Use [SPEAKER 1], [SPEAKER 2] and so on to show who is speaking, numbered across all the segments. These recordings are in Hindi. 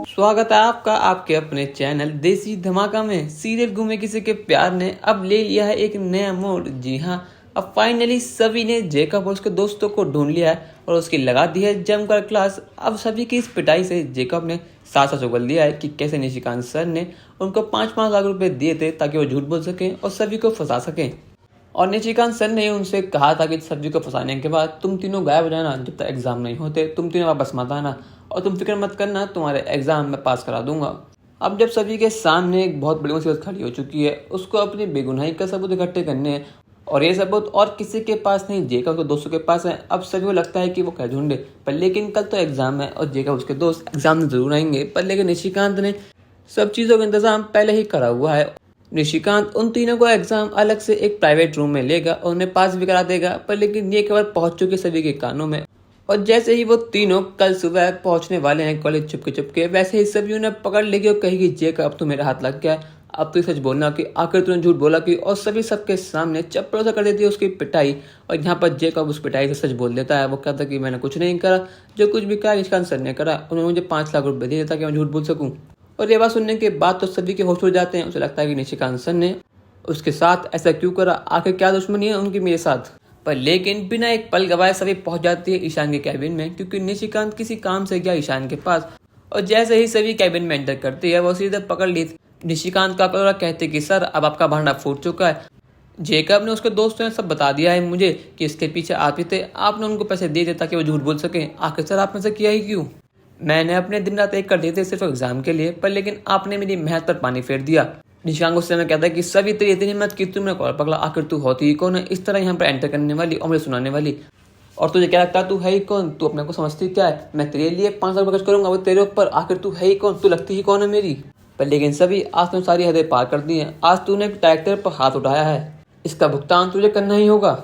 [SPEAKER 1] स्वागत है आपका आपके अपने चैनल देसी धमाका में। सीरियल घूमे किसी के प्यार ने अब ले लिया है एक नया मोड़। जी हाँ, अब फाइनली सभी ने जेकब और उसके दोस्तों को ढूंढ लिया है और उसकी लगा दी है जमकर क्लास। अब सभी की इस पिटाई से जेकब ने साथ साथ उगल दिया है कि कैसे निशिकांत सर ने उनको 5-5 लाख रुपए दिए थे ताकि वो झूठ बोल सकें और सभी को फंसा सकें। और निशिकांत सर ने उनसे कहा था कि सभी को फंसाने के बाद तुम तीनों गायब हो जाना, जब तक एग्जाम नहीं होते तुम तीनों वापस मत आना और तुम फिक्र मत करना, तुम्हारे एग्जाम में पास करा दूंगा। अब जब सभी के सामने एक बहुत बड़ी मुसीबत खड़ी हो चुकी है, उसको अपनी बेगुनाही का सबूत इकट्ठे करने हैं और ये सबूत और किसी के पास नहीं, जेकब उसके दोस्तों के पास है। अब सभी को लगता है कि वो कह ढूंढे, पर लेकिन कल तो एग्जाम है और जेकब उसके दोस्त एग्जाम में जरूर आएंगे। पर लेकिन निशिकांत ने सब चीज़ों का इंतजाम पहले ही करा हुआ है। निशिकांत उन तीनों को एग्जाम अलग से एक प्राइवेट रूम में लेगा और उन्हें पास भी करा देगा। पर लेकिन ये खबर पहुंच चुकी सभी के कानों में और जैसे ही वो तीनों कल सुबह पहुंचने वाले हैं कॉलेज चुपके चुपके, वैसे ही सभी उन्हें पकड़ लेगी और कहेगी जेकब अब तो मेरा हाथ लग गया, अब तो सच बोलना कि आखिर तूने झूठ बोला कि। और सभी सबके सामने चप्पलों से कर देती है उसकी पिटाई। और यहाँ पर जेकब उस पिटाई से सच बोल देता है। वो कहता है कि मैंने कुछ नहीं करा, जो कुछ भी कहा निशिकांत सर ने करा, उन्होंने मुझे 5 लाख रुपए दिए ताकि मैं झूठ बोल सकूँ। और ये बात सुनने के बाद तो सभी के होश उड़ जाते हैं। उसे लगता है कि निशिकांत सर ने उसके साथ ऐसा क्यों करा, आखिर क्या दुश्मनी है उनकी मेरे साथ। पर लेकिन बिना एक पल गवाए सभी पहुंच जाती है ईशान के कैबिन में, क्योंकि निशिकांत किसी काम से गया ईशान के पास। और जैसे ही सभी कैबिन में एंटर करती है, वो सीधे पकड़ ली निशिकांत का कटोरा, कहते कि सर अब आपका भांडा फूट चुका है। जेकब ने उसके दोस्तों ने सब बता दिया है मुझे कि इसके पीछे आप ही थे, आपने उनको पैसे दिए थे ताकि वो झूठ बोल सके। आखिर सर आपने से किया ही क्यों? मैंने अपने दिन रात एक कर दिए थे सिर्फ एग्जाम के लिए, पर लेकिन आपने मेरी मेहनत पर पानी फेर दिया। निशिकांत गुस्से में कहता है कि सभी तेरी इतनी हिम्मत कि तू मेरा कॉल पकड़ा, आखिर तू होती ही कौन है इस तरह यहाँ पर एंटर करने वाली और मुझे सुनाने वाली? और तुझे क्या लगता है तू है ही कौन? तू अपने को समझती क्या है? मैं तेरे लिए 5 लाख खर्च करूंगा वो तेरे ऊपर, आखिर तू है ही कौन? तू लगती ही कौन है मेरी? पर लेकिन सभी आज तुम सारी हदें पार कर दी हैं। आज तूने डायरेक्टर पर हाथ उठाया है, इसका भुगतान तुझे करना ही होगा।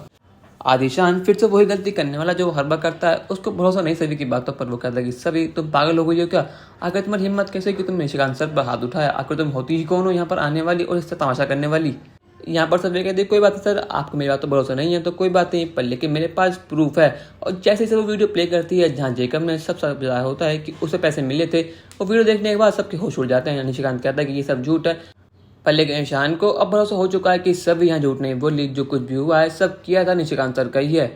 [SPEAKER 1] आदिशान फिर से वही गलती करने वाला जो हर बार करता है। उसको भरोसा नहीं सभी की बातों पर। वो कहता है कि सभी तुम पागल हो गई हो क्या? आखिर तुम्हारी हिम्मत कैसे कि तुमने निशिकांत सर पर हाथ उठाया? आखिर तुम होती ही कौन हो यहाँ पर आने वाली और इससे तमाशा करने वाली? यहाँ पर सभी कहते कोई बात नहीं सर, आपको मेरी बात तो भरोसा नहीं है तो कोई बात नहीं, पर लेकिन मेरे पास प्रूफ है। और जैसे से वो वीडियो प्ले करती है जहाँ जेकब ने सब बताया होता है कि उसे पैसे मिले थे, वो वीडियो देखने के बाद सबके होश उड़ जाते हैं। निशिकांत कहता है कि ये सब झूठ है। पर लेकिन ईशान को अब भरोसा हो चुका है कि सब यहाँ झूठ नहीं बोली, जो कुछ भी हुआ है सब किया था निशिकांत सर का ही है।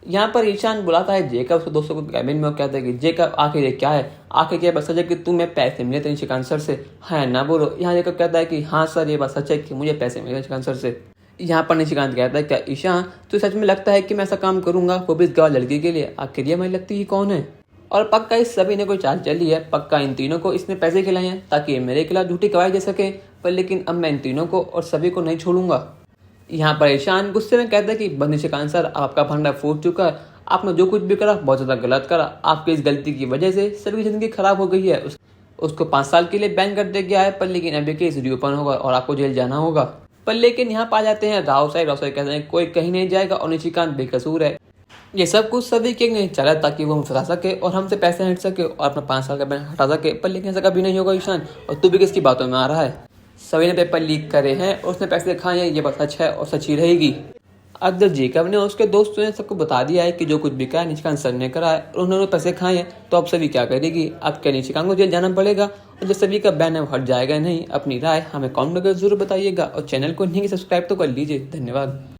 [SPEAKER 1] यहाँ पर ईशान बुलाता है जेकब उसके दोस्तों को कैबिन में और कहता है कि जेकब आखिर ये क्या है, आखिर क्या बात सच है कि तुम्हें पैसे मिले थे निशिकांत सर से? हाँ ना बोलो। यहाँ जेकब कहता है कि हाँ सर ये बात सच है कि मुझे पैसे मिले निशिकांत सर से। यहाँ पर निशिकांत कहता है क्या ईशान तो सच में लगता है कि मैं ऐसा काम करूंगा, वो भी इस गवार लड़की के लिए? आखिर ये मेरी लगती ही कौन है? और पक्का इस सभी ने कोई चाल चली है, पक्का इन तीनों को इसने पैसे खिलाए हैं ताकि मेरे खिलाफ झूठी गवाही दे सके। पर लेकिन अब मैं इन तीनों को और सभी को नहीं छोड़ूंगा। यहाँ पर ईशान गुस्से में कहता है कि बस निशिकांत सर आपका भंडा फूट चुका है, आपने जो कुछ भी करा बहुत ज़्यादा गलत करा। आपकी इस गलती की वजह से सभी की जिंदगी खराब हो गई है। उसको 5 साल के लिए बैन कर दिया गया है, पर लेकिन अभी केस रीओपन होगा और आपको जेल जाना होगा। पर लेकिन यहाँ पा जाते हैं राव साहब कहते हैं कोई कहीं नहीं जाएगा और निशिकांत बेकसूर है। ये सब कुछ सभी के नहीं चला ताकि वो हम फंसा सके और हमसे पैसे हट सके और अपना 5 साल का बैन हटा सके। पर लेकिन ऐसा कभी नहीं होगा ईशान, और तू भी किसकी बातों में आ रहा है? सभी ने पेपर लीक करे हैं और उसने पैसे खाए हैं, ये बात सच है और सच ही रहेगी। अब जब जेकब ने उसके दोस्तों ने सबको बता दिया है कि जो कुछ भी कहा निशिकांत सर ने करा है और उन्होंने पैसे खाए हैं, तो अब सभी क्या करेगी? अब क्या निशिकांत को जेल जाना पड़ेगा? और जब सभी का बैन है वो हट जाएगा नहीं? अपनी राय हमें कमेंट करके जरूर बताइएगा और चैनल को नहीं सब्सक्राइब तो कर लीजिए। धन्यवाद।